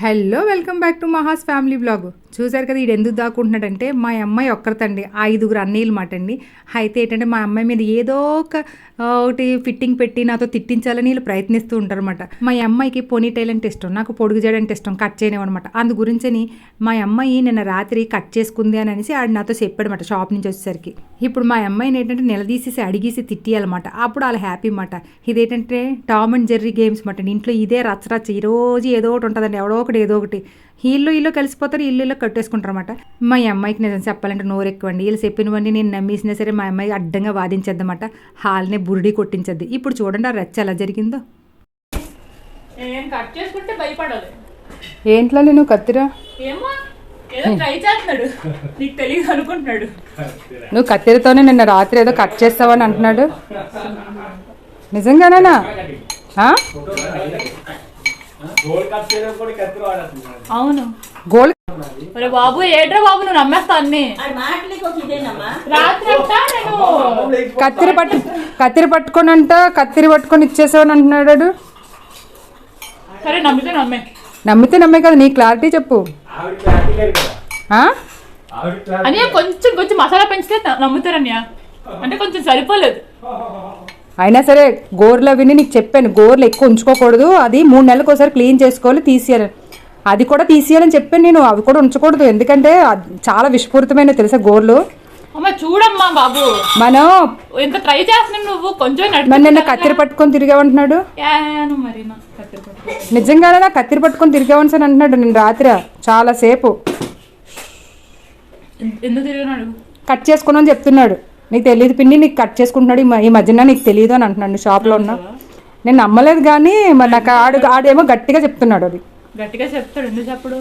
Hello welcome back to Maha's family blog. చూసారు కదా ఈడు ఎందుకు దాక్కుంటున్నాడంటే మా అమ్మాయి ఒక్కరితండి 5 అన్నీళ్ళు మాట అండి. అయితే ఏంటంటే మా అమ్మాయి మీద ఏదో ఒకటి ఫిట్టింగ్ పెట్టి నాతో తిట్టించాలని వీళ్ళు ప్రయత్నిస్తూ ఉంటారు అనమాట. మా అమ్మాయికి పోనీ టైల్ అంటే ఇష్టం, నాకు పొడుగు చేయడం అంటే ఇష్టం, కట్ చేయనివన్నమాట. అందు గురించని మా అమ్మాయి నిన్న రాత్రి కట్ చేసుకుంది అని అనేసి ఆడు నాతో చెప్పాడనమాట షాప్ నుంచి వచ్చేసరికి. ఇప్పుడు మా అమ్మాయిని ఏంటంటే నిలదీసేసి అడిగేసి తిట్టియాలన్నమాట. అప్పుడు వాళ్ళ హ్యాపీ మాట. ఇదేంటంటే టామ్ అండ్ జెర్రీ గేమ్స్ మాట. ఇంట్లో ఇదే రచ్చరచ్చ ఈ రోజు ఏదో ఒకటి ఉంటుందండి, ఎవడో ఒకటి ఏదో ఒకటి. ఇల్లు కలిసిపోతారు, ఇల్లు కట్టేసుకుంటారు అనమాట. మా అమ్మాయికి నిజం చెప్పాలంటే నోరు ఎక్కువండి. వీళ్ళు చెప్పినవన్నీ నేను నమ్మేసినా సరే మా అమ్మాయి అడ్డంగా వాదించేద్దన్నమాట. హాల్నే బురిడి కొట్టించద్ది. ఇప్పుడు చూడండి ఆ రచ్చ ఎలా జరిగిందో. ఏంట్లో నువ్వు కత్తిరా నువ్వు కత్తిరితోనే నిన్న రాత్రి ఏదో కట్ చేస్తావని అంటున్నాడు. నిజంగానేనా? అవును గోల్డ్ బాబు ఏడ్రా బాబు, నువ్వు నమ్మేస్తా అన్ని. కత్తిరి పట్టుకొని ఇచ్చేసావని అంటున్నాడు. సరే నమ్మితే నమ్మే కదా. నీ క్లారిటీ చెప్పు. అని కొంచెం మసాలా పెంచితే నమ్ముతారన్యా, అంటే కొంచెం సరిపోలేదు. అయినా సరే గోర్లు విని నీకు చెప్పాను, గోర్లు ఎక్కువ ఉంచుకోకూడదు, అది 3 నెలలకు ఒకసారి క్లీన్ చేసుకోవాలి, తీసేయాలి. అది కూడా తీసేయాలని చెప్పాను నేను. అవి కూడా ఉంచకూడదు, ఎందుకంటే చాలా విషపూరితమైన తెలుసా గోర్లు. చూడమ్మా బాబు, మనం ఎంత ట్రై చేస్తున్నావు నువ్వు. కొంచెం నిన్న కత్తిరి పట్టుకొని తిరిగావంటున్నాడు. నిజంగానే నా కత్తిరి పట్టుకొని తిరిగావని సార్ అంటున్నాడు. నేను రాత్రి చాలా సేపు ఎందుకు తిరిగినాడు? కట్ చేసుకున్నాను చెప్తున్నాడు. నీకు తెలియదు పిన్ని, నీకు కట్ చేసుకుంటున్నాడు ఈ మధ్యన, నీకు తెలియదు అని అంటున్నాడు. షాప్లో ఉన్నా నేను నమ్మలేదు, కానీ మరి నాకు ఆడేమో గట్టిగా చెప్తున్నాడు. అది గట్టిగా చెప్తాడు. ఎందుకు చెప్పడు?